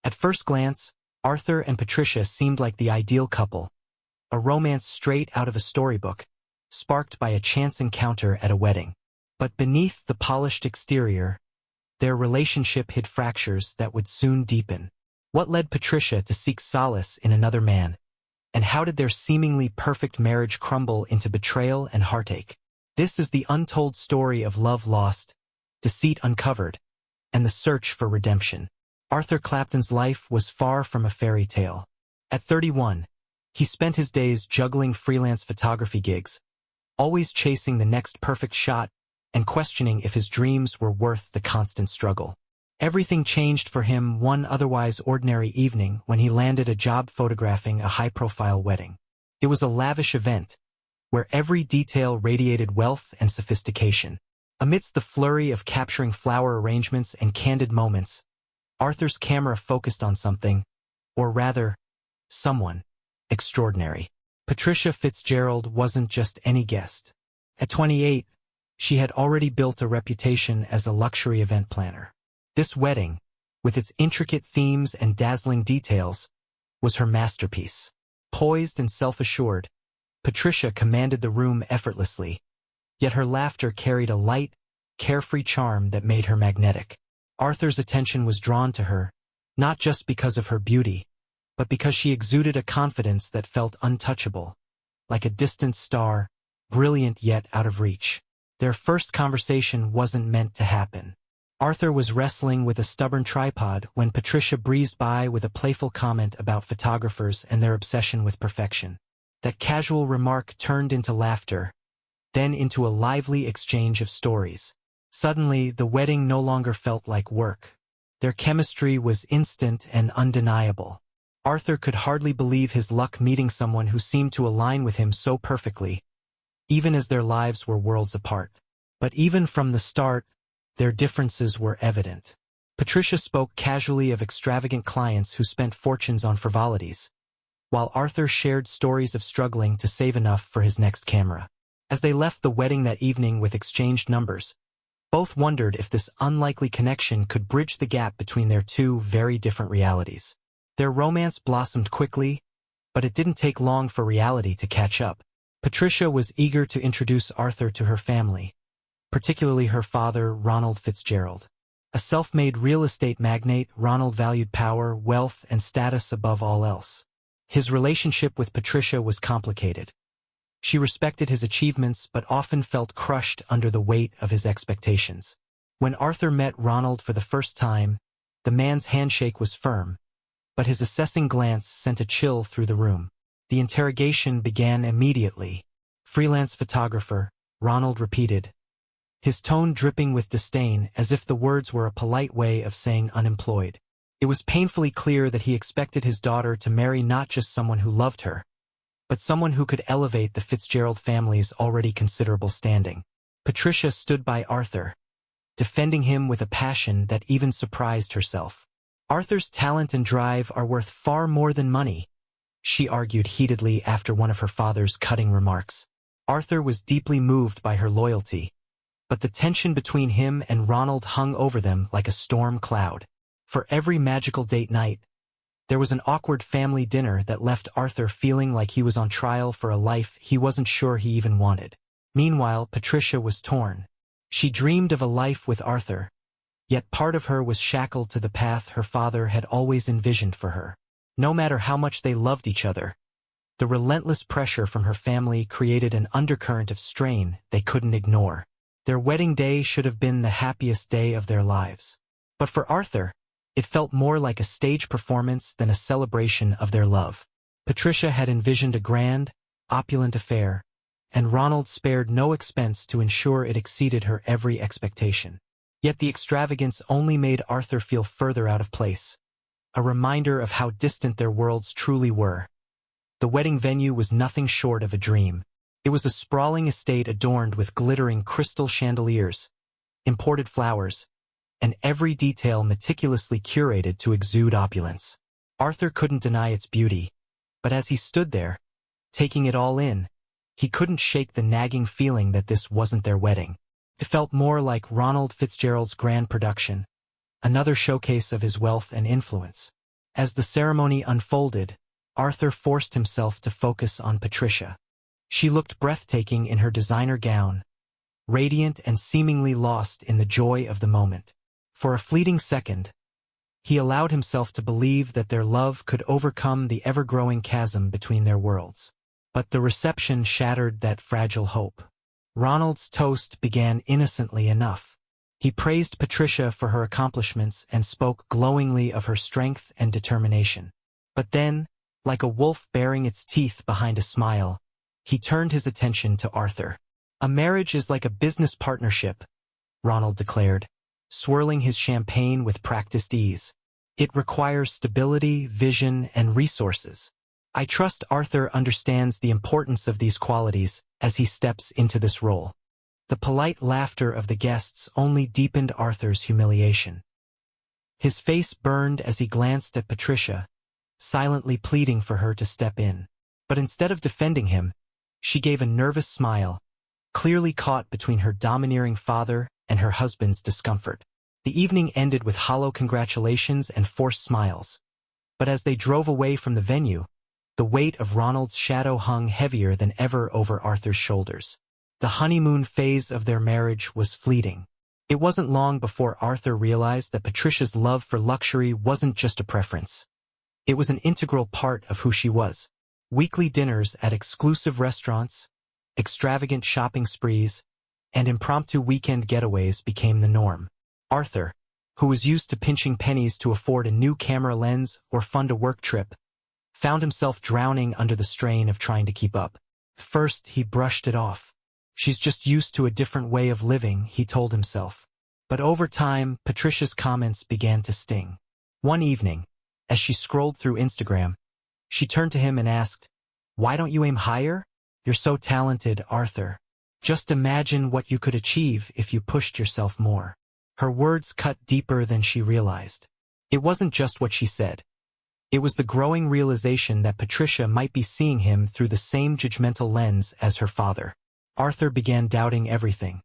At first glance, Arthur and Patricia seemed like the ideal couple, a romance straight out of a storybook, sparked by a chance encounter at a wedding. But beneath the polished exterior, their relationship hid fractures that would soon deepen. What led Patricia to seek solace in another man? And how did their seemingly perfect marriage crumble into betrayal and heartache? This is the untold story of love lost, deceit uncovered, and the search for redemption. Arthur Clapton's life was far from a fairy tale. At 31, he spent his days juggling freelance photography gigs, always chasing the next perfect shot and questioning if his dreams were worth the constant struggle. Everything changed for him one otherwise ordinary evening when he landed a job photographing a high-profile wedding. It was a lavish event, where every detail radiated wealth and sophistication. Amidst the flurry of capturing flower arrangements and candid moments, Arthur's camera focused on something, or rather, someone, extraordinary. Patricia Fitzgerald wasn't just any guest. At 28, she had already built a reputation as a luxury event planner. This wedding, with its intricate themes and dazzling details, was her masterpiece. Poised and self-assured, Patricia commanded the room effortlessly, yet her laughter carried a light, carefree charm that made her magnetic. Arthur's attention was drawn to her, not just because of her beauty, but because she exuded a confidence that felt untouchable, like a distant star, brilliant yet out of reach. Their first conversation wasn't meant to happen. Arthur was wrestling with a stubborn tripod when Patricia breezed by with a playful comment about photographers and their obsession with perfection. That casual remark turned into laughter, then into a lively exchange of stories. Suddenly, the wedding no longer felt like work. Their chemistry was instant and undeniable. Arthur could hardly believe his luck meeting someone who seemed to align with him so perfectly, even as their lives were worlds apart. But even from the start, their differences were evident. Patricia spoke casually of extravagant clients who spent fortunes on frivolities, while Arthur shared stories of struggling to save enough for his next camera. As they left the wedding that evening with exchanged numbers, both wondered if this unlikely connection could bridge the gap between their two very different realities. Their romance blossomed quickly, but it didn't take long for reality to catch up. Patricia was eager to introduce Arthur to her family, particularly her father, Ronald Fitzgerald. A self-made real estate magnate, Ronald valued power, wealth, and status above all else. His relationship with Patricia was complicated. She respected his achievements but often felt crushed under the weight of his expectations. When Arthur met Ronald for the first time, the man's handshake was firm, but his assessing glance sent a chill through the room. The interrogation began immediately. "Freelance photographer," Ronald repeated, his tone dripping with disdain as if the words were a polite way of saying unemployed. It was painfully clear that he expected his daughter to marry not just someone who loved her, but someone who could elevate the Fitzgerald family's already considerable standing. Patricia stood by Arthur, defending him with a passion that even surprised herself. "Arthur's talent and drive are worth far more than money," she argued heatedly after one of her father's cutting remarks. Arthur was deeply moved by her loyalty, but the tension between him and Ronald hung over them like a storm cloud. For every magical date night, there was an awkward family dinner that left Arthur feeling like he was on trial for a life he wasn't sure he even wanted. Meanwhile, Patricia was torn. She dreamed of a life with Arthur, yet part of her was shackled to the path her father had always envisioned for her. No matter how much they loved each other, the relentless pressure from her family created an undercurrent of strain they couldn't ignore. Their wedding day should have been the happiest day of their lives. But for Arthur, it felt more like a stage performance than a celebration of their love. Patricia had envisioned a grand, opulent affair, and Ronald spared no expense to ensure it exceeded her every expectation. Yet the extravagance only made Arthur feel further out of place, a reminder of how distant their worlds truly were. The wedding venue was nothing short of a dream. It was a sprawling estate adorned with glittering crystal chandeliers, imported flowers, and every detail meticulously curated to exude opulence. Arthur couldn't deny its beauty, but as he stood there, taking it all in, he couldn't shake the nagging feeling that this wasn't their wedding. It felt more like Ronald Fitzgerald's grand production, another showcase of his wealth and influence. As the ceremony unfolded, Arthur forced himself to focus on Patricia. She looked breathtaking in her designer gown, radiant and seemingly lost in the joy of the moment. For a fleeting second, he allowed himself to believe that their love could overcome the ever-growing chasm between their worlds. But the reception shattered that fragile hope. Ronald's toast began innocently enough. He praised Patricia for her accomplishments and spoke glowingly of her strength and determination. But then, like a wolf baring its teeth behind a smile, he turned his attention to Arthur. "A marriage is like a business partnership," Ronald declared, swirling his champagne with practiced ease. "It requires stability, vision, and resources. I trust Arthur understands the importance of these qualities as he steps into this role." The polite laughter of the guests only deepened Arthur's humiliation. His face burned as he glanced at Patricia, silently pleading for her to step in. But instead of defending him, she gave a nervous smile, clearly caught between her domineering father and her husband's discomfort. The evening ended with hollow congratulations and forced smiles. But as they drove away from the venue, the weight of Ronald's shadow hung heavier than ever over Arthur's shoulders. The honeymoon phase of their marriage was fleeting. It wasn't long before Arthur realized that Patricia's love for luxury wasn't just a preference. It was an integral part of who she was. Weekly dinners at exclusive restaurants, extravagant shopping sprees, and impromptu weekend getaways became the norm. Arthur, who was used to pinching pennies to afford a new camera lens or fund a work trip, found himself drowning under the strain of trying to keep up. First, he brushed it off. "She's just used to a different way of living," he told himself. But over time, Patricia's comments began to sting. One evening, as she scrolled through Instagram, she turned to him and asked, "Why don't you aim higher? You're so talented, Arthur. Just imagine what you could achieve if you pushed yourself more." Her words cut deeper than she realized. It wasn't just what she said. It was the growing realization that Patricia might be seeing him through the same judgmental lens as her father. Arthur began doubting everything: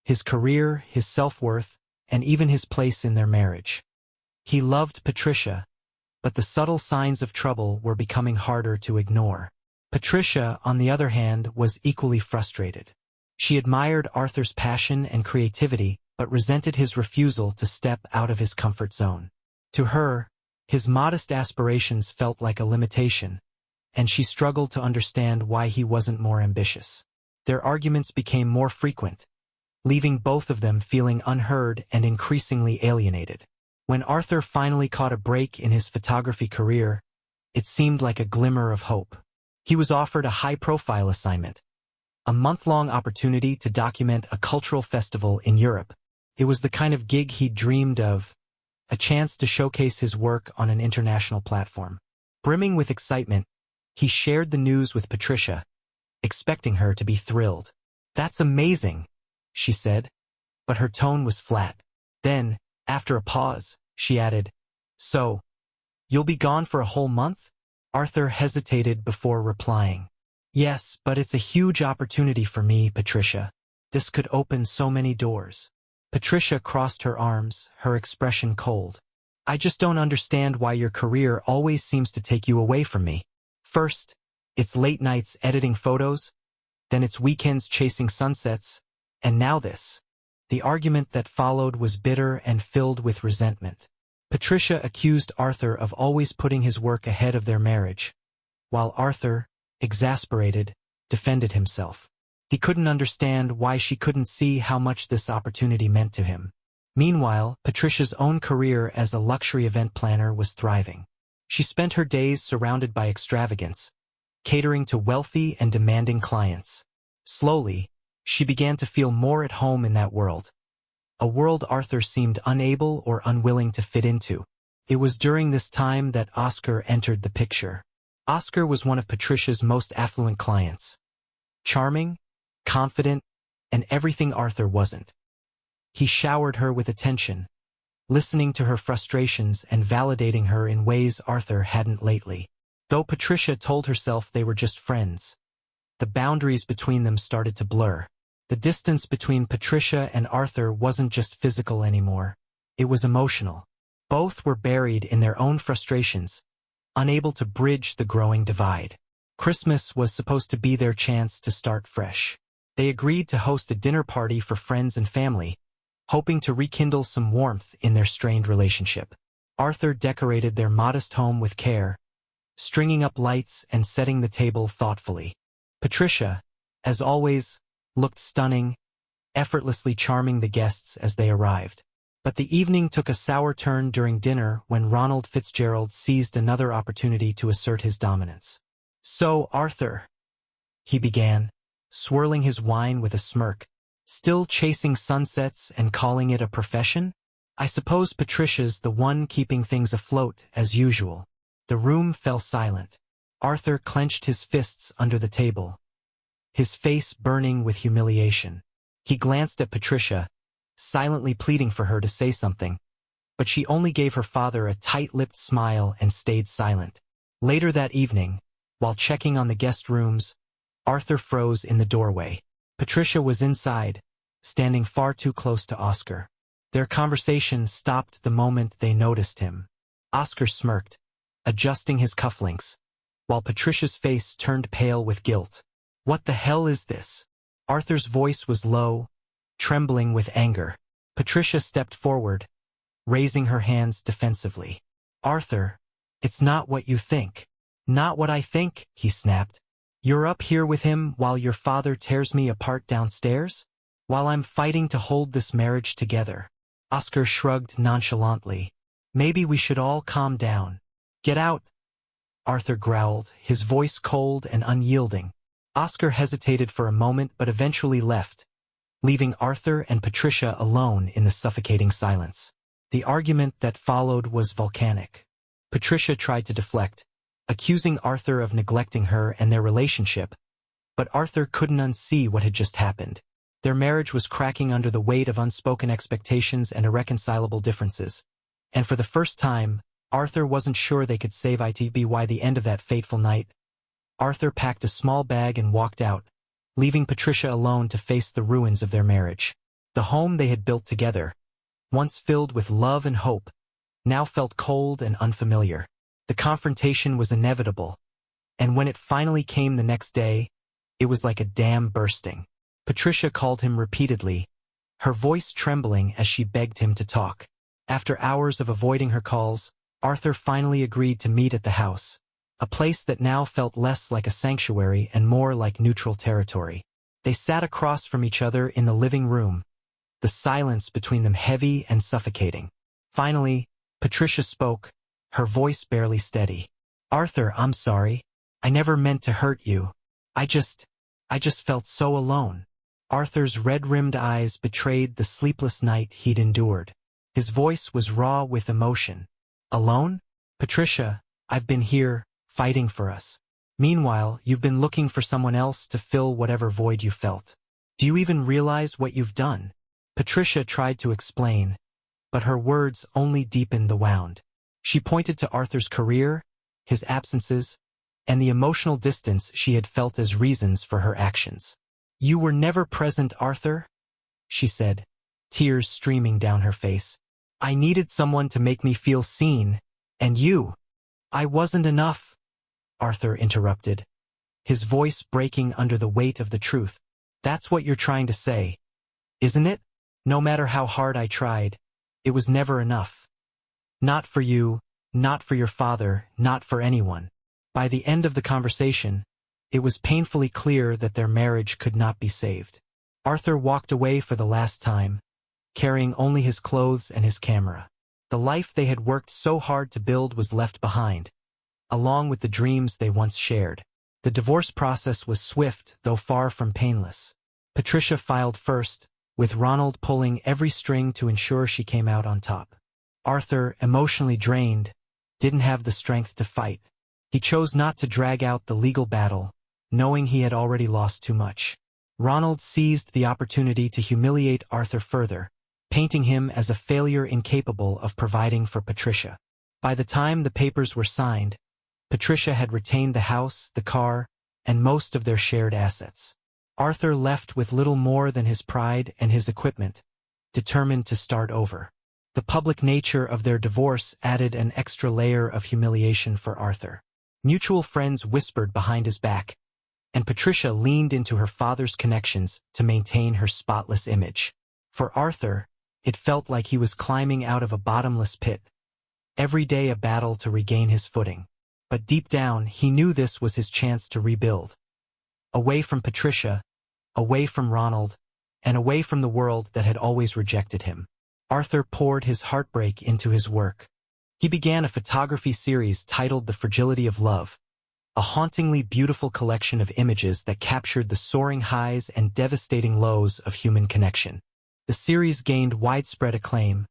his career, his self-worth, and even his place in their marriage. He loved Patricia, but the subtle signs of trouble were becoming harder to ignore. Patricia, on the other hand, was equally frustrated. She admired Arthur's passion and creativity, but resented his refusal to step out of his comfort zone. To her, his modest aspirations felt like a limitation, and she struggled to understand why he wasn't more ambitious. Their arguments became more frequent, leaving both of them feeling unheard and increasingly alienated. When Arthur finally caught a break in his photography career, it seemed like a glimmer of hope. He was offered a high-profile assignment, a month-long opportunity to document a cultural festival in Europe. It was the kind of gig he'd dreamed of, a chance to showcase his work on an international platform. Brimming with excitement, he shared the news with Patricia, expecting her to be thrilled. "That's amazing," she said, but her tone was flat. Then, after a pause, she added, "So, you'll be gone for a whole month?" Arthur hesitated before replying. "Yes, but it's a huge opportunity for me, Patricia. This could open so many doors." Patricia crossed her arms, her expression cold. "I just don't understand why your career always seems to take you away from me. First, it's late nights editing photos, then it's weekends chasing sunsets, and now this." The argument that followed was bitter and filled with resentment. Patricia accused Arthur of always putting his work ahead of their marriage, while Arthur, exasperated, defended himself. He couldn't understand why she couldn't see how much this opportunity meant to him. Meanwhile, Patricia's own career as a luxury event planner was thriving. She spent her days surrounded by extravagance, catering to wealthy and demanding clients. Slowly, she began to feel more at home in that world, a world Arthur seemed unable or unwilling to fit into. It was during this time that Oscar entered the picture. Oscar was one of Patricia's most affluent clients. Charming, confident, and everything Arthur wasn't. He showered her with attention, listening to her frustrations and validating her in ways Arthur hadn't lately. Though Patricia told herself they were just friends, the boundaries between them started to blur. The distance between Patricia and Arthur wasn't just physical anymore. It was emotional. Both were buried in their own frustrations, unable to bridge the growing divide. Christmas was supposed to be their chance to start fresh. They agreed to host a dinner party for friends and family, hoping to rekindle some warmth in their strained relationship. Arthur decorated their modest home with care, stringing up lights and setting the table thoughtfully. Patricia, as always, looked stunning, effortlessly charming the guests as they arrived. But the evening took a sour turn during dinner when Ronald Fitzgerald seized another opportunity to assert his dominance. "So, Arthur," he began, swirling his wine with a smirk, "still chasing sunsets and calling it a profession? I suppose Patricia's the one keeping things afloat, as usual." The room fell silent. Arthur clenched his fists under the table, his face burning with humiliation. He glanced at Patricia, silently pleading for her to say something, but she only gave her father a tight-lipped smile and stayed silent. Later that evening, while checking on the guest rooms, Arthur froze in the doorway. Patricia was inside, standing far too close to Oscar. Their conversation stopped the moment they noticed him. Oscar smirked, adjusting his cufflinks, while Patricia's face turned pale with guilt. "What the hell is this?" Arthur's voice was low, trembling with anger. Patricia stepped forward, raising her hands defensively. "Arthur, it's not what you think." "Not what I think," he snapped. "You're up here with him while your father tears me apart downstairs? While I'm fighting to hold this marriage together." Oscar shrugged nonchalantly. "Maybe we should all calm down." "Get out," Arthur growled, his voice cold and unyielding. Oscar hesitated for a moment but eventually left, leaving Arthur and Patricia alone in the suffocating silence. The argument that followed was volcanic. Patricia tried to deflect, accusing Arthur of neglecting her and their relationship, but Arthur couldn't unsee what had just happened. Their marriage was cracking under the weight of unspoken expectations and irreconcilable differences, and for the first time, Arthur wasn't sure they could save it by the end of that fateful night. Arthur packed a small bag and walked out, leaving Patricia alone to face the ruins of their marriage. The home they had built together, once filled with love and hope, now felt cold and unfamiliar. The confrontation was inevitable, and when it finally came the next day, it was like a dam bursting. Patricia called him repeatedly, her voice trembling as she begged him to talk. After hours of avoiding her calls, Arthur finally agreed to meet at the house, a place that now felt less like a sanctuary and more like neutral territory. They sat across from each other in the living room, the silence between them heavy and suffocating. Finally, Patricia spoke, her voice barely steady. "Arthur, I'm sorry. I never meant to hurt you. I just felt so alone." Arthur's red-rimmed eyes betrayed the sleepless night he'd endured. His voice was raw with emotion. "Alone? Patricia, I've been here, fighting for us. Meanwhile, you've been looking for someone else to fill whatever void you felt. Do you even realize what you've done?" Patricia tried to explain, but her words only deepened the wound. She pointed to Arthur's career, his absences, and the emotional distance she had felt as reasons for her actions. "You were never present, Arthur," she said, tears streaming down her face. "I needed someone to make me feel seen, and you." "I wasn't enough," Arthur interrupted, his voice breaking under the weight of the truth. "That's what you're trying to say, isn't it? No matter how hard I tried, it was never enough. Not for you, not for your father, not for anyone." By the end of the conversation, it was painfully clear that their marriage could not be saved. Arthur walked away for the last time, carrying only his clothes and his camera. The life they had worked so hard to build was left behind, along with the dreams they once shared. The divorce process was swift, though far from painless. Patricia filed first, with Ronald pulling every string to ensure she came out on top. Arthur, emotionally drained, didn't have the strength to fight. He chose not to drag out the legal battle, knowing he had already lost too much. Ronald seized the opportunity to humiliate Arthur further, painting him as a failure incapable of providing for Patricia. By the time the papers were signed, Patricia had retained the house, the car, and most of their shared assets. Arthur left with little more than his pride and his equipment, determined to start over. The public nature of their divorce added an extra layer of humiliation for Arthur. Mutual friends whispered behind his back, and Patricia leaned into her father's connections to maintain her spotless image. For Arthur, it felt like he was climbing out of a bottomless pit, every day a battle to regain his footing. But deep down, he knew this was his chance to rebuild. Away from Patricia, away from Ronald, and away from the world that had always rejected him. Arthur poured his heartbreak into his work. He began a photography series titled The Fragility of Love, a hauntingly beautiful collection of images that captured the soaring highs and devastating lows of human connection. The series gained widespread acclaim,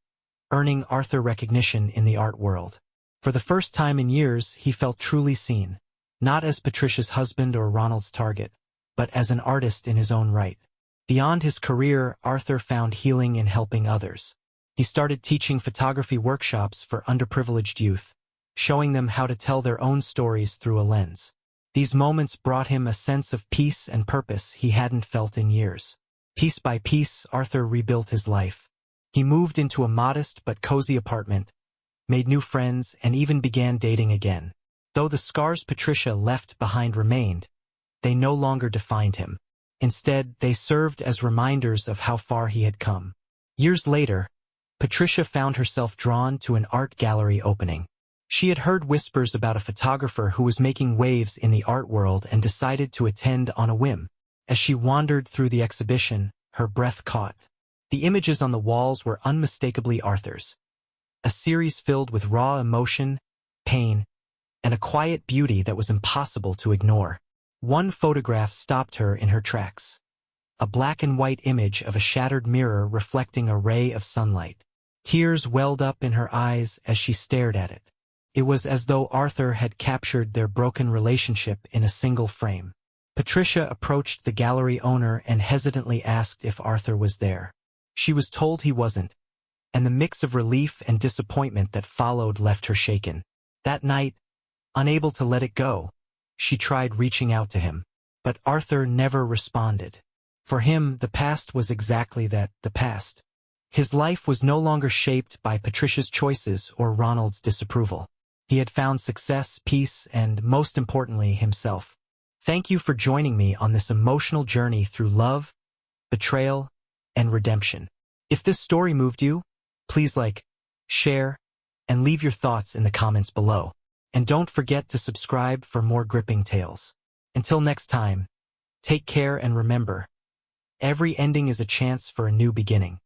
earning Arthur recognition in the art world. For the first time in years, he felt truly seen, not as Patricia's husband or Ronald's target, but as an artist in his own right. Beyond his career, Arthur found healing in helping others. He started teaching photography workshops for underprivileged youth, showing them how to tell their own stories through a lens. These moments brought him a sense of peace and purpose he hadn't felt in years. Piece by piece, Arthur rebuilt his life. He moved into a modest but cozy apartment, made new friends, and even began dating again. Though the scars Patricia left behind remained, they no longer defined him. Instead, they served as reminders of how far he had come. Years later, Patricia found herself drawn to an art gallery opening. She had heard whispers about a photographer who was making waves in the art world and decided to attend on a whim. As she wandered through the exhibition, her breath caught. The images on the walls were unmistakably Arthur's. A series filled with raw emotion, pain, and a quiet beauty that was impossible to ignore. One photograph stopped her in her tracks. A black and white image of a shattered mirror reflecting a ray of sunlight. Tears welled up in her eyes as she stared at it. It was as though Arthur had captured their broken relationship in a single frame. Patricia approached the gallery owner and hesitantly asked if Arthur was there. She was told he wasn't, and the mix of relief and disappointment that followed left her shaken. That night, unable to let it go, she tried reaching out to him. But Arthur never responded. For him, the past was exactly that, the past. His life was no longer shaped by Patricia's choices or Ronald's disapproval. He had found success, peace, and, most importantly, himself. Thank you for joining me on this emotional journey through love, betrayal, and redemption. If this story moved you, please like, share, and leave your thoughts in the comments below. And don't forget to subscribe for more gripping tales. Until next time, take care and remember, every ending is a chance for a new beginning.